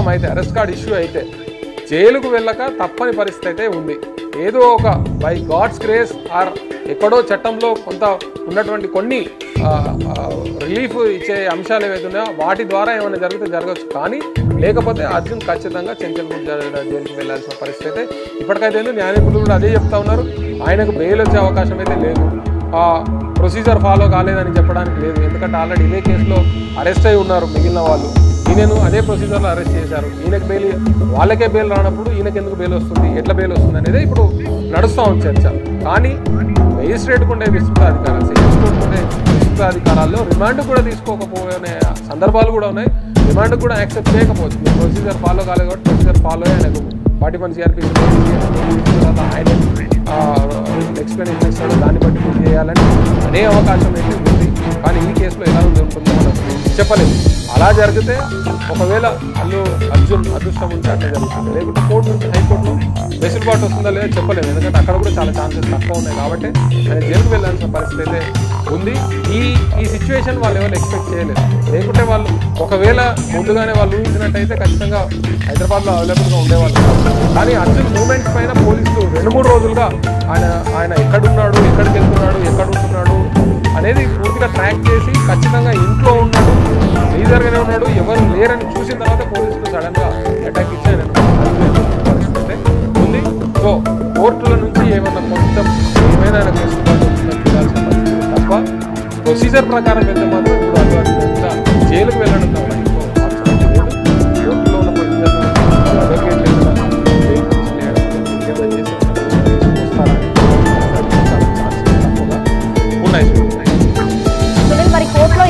అయితే arrest card issue అయితే జైలుకు వెళ్ళక తప్పని పరిస్థితి అయితే ఉంది. ఏదో ఒక బై గాడ్స్ గ్రేస్ ఆర్ ఎక్కడో చట్టంలో కొంత ఉన్నటువంటి కొన్ని రిలీఫ్ ఇచ్చే అంశాలు ఏవైతే ఉన్నాయో వాటి ద్వారా ఏమైనా జరిగితే జరగవచ్చు. కానీ లేకపోతే అర్జున్ ఖచ్చితంగా చెంచల్గూడ జైలుకి వెళ్ళాల్సిన పరిస్థితి అయితే ఇప్పటికైతే న్యాయమూర్తులు కూడా అదే చెప్తా ఉన్నారు. ఆయనకు బెయిల్ వచ్చే అవకాశం అయితే లేదు, ప్రొసీజర్ ఫాలో కాలేదని చెప్పడానికి లేదు. ఎందుకంటే ఆల్రెడీ ఇదే కేసులో అరెస్ట్ అయి ఉన్నారు మిగిలిన వాళ్ళు. ఈయనను అదే ప్రొసీజర్లో అరెస్ట్ చేశారు. ఈయనకు బెయిల్, వాళ్ళకే బెయిల్ రానప్పుడు ఈయనకి ఎందుకు బెయిల్ వస్తుంది, ఎట్లా బెయిల్ వస్తుంది అనేది ఇప్పుడు నడుస్తూ ఉంది చర్చ. కానీ మేజిస్ట్రేట్కు ఉండే విస్తృత అధికారాలు, సెషన్స్ కోర్టుకు ఉండే విస్తృత అధికారాల్లో రిమాండ్ కూడా తీసుకోకపోయే సందర్భాలు కూడా ఉన్నాయి. రిమాండ్ కూడా యాక్సెప్ట్ చేయకపోవచ్చు. ప్రొసీజర్ ఫాలో కాలేదు కాబట్టి ప్రొసీజర్ ఫాలో ఆయనకు 41 CRPC ఆయన ఎక్స్ప్లెనేషన్ ఇస్తాడు, దాన్ని బట్టి పూర్తి చేయాలని అనే అవకాశం అయితే ఉంది. కానీ ఈ కేసులో ఎలా ఉంటుందో మనం చెప్పలేదు. అలా జరిగితే ఒకవేళ అల్లు అర్జున్ అదృష్టం ఉంటే అట్లా జరుగుతుంది, లేకుంటే కోర్టు నుంచి హైకోర్టులో వెసులుబాటు వస్తుందా లేదా చెప్పలేదు. ఎందుకంటే అక్కడ కూడా చాలా ఛాన్సెస్ తక్కువ ఉన్నాయి కాబట్టి ఆయన జైలుకు వెళ్ళాల్సిన పరిస్థితి అయితే ఉంది. ఈ సిచ్యువేషన్ వాళ్ళు ఎవరు ఎక్స్పెక్ట్ చేయలేదు. లేకుంటే వాళ్ళు ఒకవేళ ముందుగానే వాళ్ళు ఊహించినట్టయితే ఖచ్చితంగా హైదరాబాద్లో అవైలబుల్గా ఉండేవాళ్ళు. కానీ అర్జున్ మూమెంట్స్ పైన పోలీసులు 2-3 రోజులుగా ఆయన ఎక్కడున్నాడు, ఎక్కడికి వెళ్తున్నాడు, ఎక్కడ ఉంటున్నాడు అనేది పూర్తిగా ట్రాక్ చేసి ఖచ్చితంగా ఇంట్లో ఉన్నాడు, లీజర్గానే ఉన్నాడు, ఎవరు లేరని చూసిన తర్వాత పోలీసులు సడన్గా అటాక్ ఇచ్చి ఆయన పరిస్థితి ఉంది. సో కోర్టుల నుంచి ఏమైనా ఆయన వెసులుబాటు వస్తుందని చూడాల్సిన పరిస్థితి తప్ప ప్రొసీజర్ ప్రకారం వెళ్తే మాత్రం ఇప్పుడు అల్లు అర్జున్ జైలుకు వెళ్ళడం తప్ప ఇంకో ఆప్షన్ అయితే లేదు. కోర్టులో ఉన్న ప్రొసీజర్ అడ్వకేట్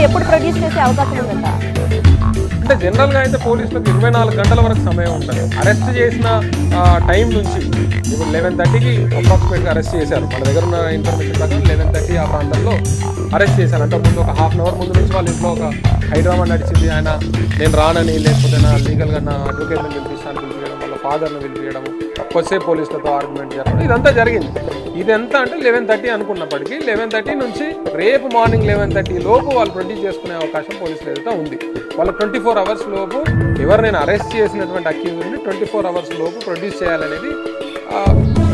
ఎప్పుడు ప్రొడ్యూస్ చేసే అవకాశం ఉందంట? అంటే జనరల్గా అయితే పోలీసులకు 24 గంటల వరకు సమయం ఉంటుంది. అరెస్ట్ చేసిన టైం నుంచి ఇప్పుడు 11:30కి అప్రాక్సిమేట్గా అరెస్ట్ చేశారు. మన దగ్గర ఉన్న ఇన్ఫర్మేషన్ ప్రకారం 11:30 ఆ ప్రాంతంలో అరెస్ట్ చేశారు. అంటే ముందు ఒక ½ అవర్ ముందు నుంచి వాళ్ళ ఇంట్లో ఒక హైడ్రామా నడిచింది. ఆయన నేను రానని, లేకపోతే నా లీగల్గా నా అడ్వకేట్ని పిలిపిస్తాను పిలిపించడం, వాళ్ళ ఫాదర్ని పిలిపించడం, కొద్దిసేపు పోలీసులతో ఆర్గ్యుమెంట్ జరగడం, ఇదంతా జరిగింది. ఇదంతా అంటే 11:30 అనుకున్నప్పటికీ 11:30 నుంచి రేపు మార్నింగ్ 11:30 లోపు వాళ్ళు ప్రొడ్యూస్ చేసుకునే అవకాశం పోలీసులు ఏదైతే ఉంది. వాళ్ళ 24 అవర్స్ లోపు ఎవరినైనా అరెస్ట్ చేసినటువంటి అక్యూజ్ని 24 అవర్స్ లోపు ప్రొడ్యూస్ చేయాలనేది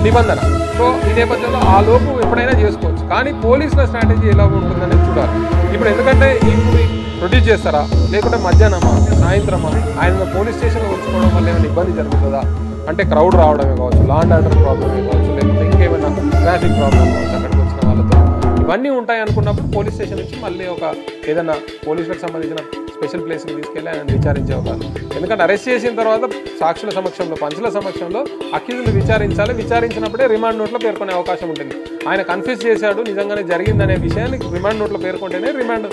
నిబంధన. సో ఈ నేపథ్యంలో ఆ లోపు ఎప్పుడైనా చేసుకోవచ్చు. కానీ పోలీసుల స్ట్రాటజీ ఎలా ఉంటుందనేది చూడాలి. ఇప్పుడు ఎందుకంటే ఇప్పుడు ప్రొడ్యూస్ చేస్తారా, లేకుంటే మధ్యాహ్నమా, సాయంత్రమా, ఆయన పోలీస్ స్టేషన్లో ఉంచుకోవడం వల్ల ఏమైనా ఇబ్బంది జరుగుతుందా అంటే క్రౌడ్ రావడమే కావచ్చు, లా అండ్ ఆర్డర్ ప్రాబ్లమే కావచ్చు, లేకపోతే ఇంకేమైనా ట్రాఫిక్ ప్రాబ్లం కావచ్చు అక్కడికి వచ్చిన వాళ్ళతో, ఇవన్నీ ఉంటాయి అనుకున్నప్పుడు పోలీస్ స్టేషన్ నుంచి మళ్ళీ ఒక ఏదైనా పోలీసులకు సంబంధించిన స్పెషల్ ప్లేస్కి తీసుకెళ్ళి ఆయన విచారించే అవకాశం. ఎందుకంటే అరెస్ట్ చేసిన తర్వాత సాక్షుల సమక్షంలో, పంచుల సమక్షంలో అక్యూజ్ని విచారించాలి. విచారించినప్పుడే రిమాండ్ నోట్లో పేర్కొనే అవకాశం ఉంటుంది. ఆయన కన్ఫ్యూజ్ చేశాడు, నిజంగానే జరిగిందనే విషయాన్ని రిమాండ్ నోట్లో పేర్కొంటేనే రిమాండ్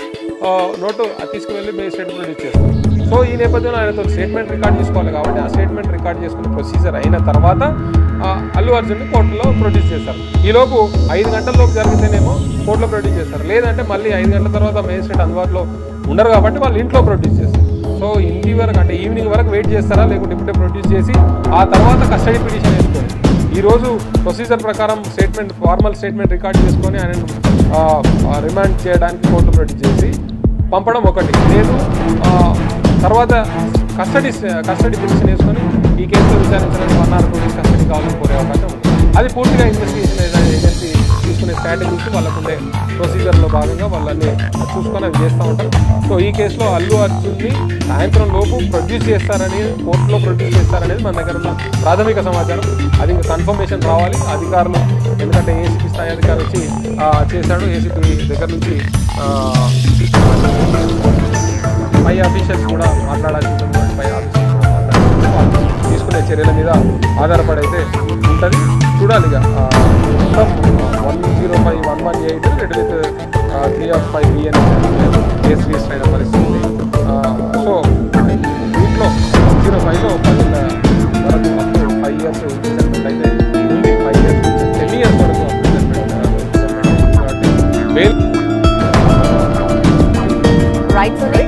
నోటు తీసుకువెళ్ళి మేజిస్ట్రేట్ ప్రొడ్యూస్ చేస్తారు. సో ఈ నేపథ్యంలో ఆయనతో స్టేట్మెంట్ రికార్డ్ చేసుకోవాలి కాబట్టి ఆ స్టేట్మెంట్ రికార్డ్ చేసుకునే ప్రొసీజర్ అయిన తర్వాత అల్లు అర్జున్ని కోర్టులో ప్రొడ్యూస్ చేస్తారు. ఈలోపు 5 గంటల్లోపు జరిగితేనేమో కోర్టులో ప్రొడ్యూస్ చేస్తారు. లేదంటే మళ్ళీ 5 గంటల తర్వాత మేజిస్ట్రేట్ అందుబాటులో ఉండరు కాబట్టి వాళ్ళు ఇంట్లో ప్రొడ్యూస్ చేస్తారు. సో ఇంటి వరకు అంటే ఈవినింగ్ వరకు వెయిట్ చేస్తారా, లేకుంటే ఇప్పుడే ప్రొడ్యూస్ చేసి ఆ తర్వాత కస్టడీ పిటిషన్ వేసుకొని ఈరోజు ప్రొసీజర్ ప్రకారం ఫార్మల్ స్టేట్మెంట్ రికార్డ్ చేసుకొని ఆయన రిమాండ్ చేయడానికి కోర్టు ప్రొడ్యూస్ చేసి పంపడం ఒకటి. లేదు తర్వాత కస్టడీ పిటిషన్ వేసుకొని ఈ కేసులో విచారించడానికి 1 or 2 days కస్టడీ కావాలని కోరే అవకాశం ఉంది. అది పూర్తిగా ఇన్వెస్టిగేషన్ ఏజెన్సీ తీసుకునే స్ట్రాటజీస్ వాళ్ళకుండే ప్రొసీజర్లో భాగంగా వాళ్ళని చూసుకొని అవి చేస్తూ ఉంటారు. సో ఈ కేసులో అల్లు అర్జున్ని సాయంత్రం లోపు ప్రొడ్యూస్ చేస్తారని, కోర్టులో ప్రొడ్యూస్ చేస్తారనేది మన దగ్గర ఉన్న ప్రాథమిక సమాచారం. అది ఇంకా కన్ఫర్మేషన్ రావాలి అధికారులు, ఎందుకంటే ఏసీపీ స్థాయి అధికారి వచ్చి చేశాడు. ఏసీపీ దగ్గర నుంచి పై ఆఫీషియల్స్ కూడా మాట్లాడాల్సి ఉంటుంది. పై ఆఫీషియల్స్ కూడా మాట్లాడాల్సి వాళ్ళు తీసుకునే చర్యల మీద ఆధారపడైతే ఉంటుంది. చూడాలి. ఇక మొత్తం 105-118 red with 3 of 5 BN case register అయిన పరిస్థితి. సో దీంట్లో 105లో 10 వరకు అప్ టు 5 years ఇంప్రిజన్మెంట్ అయితే ఉంది. 5 years నుంచి 10 years వరకు ఇంప్రిజన్మెంట్ కాబట్టి బెయిల్. రైట్.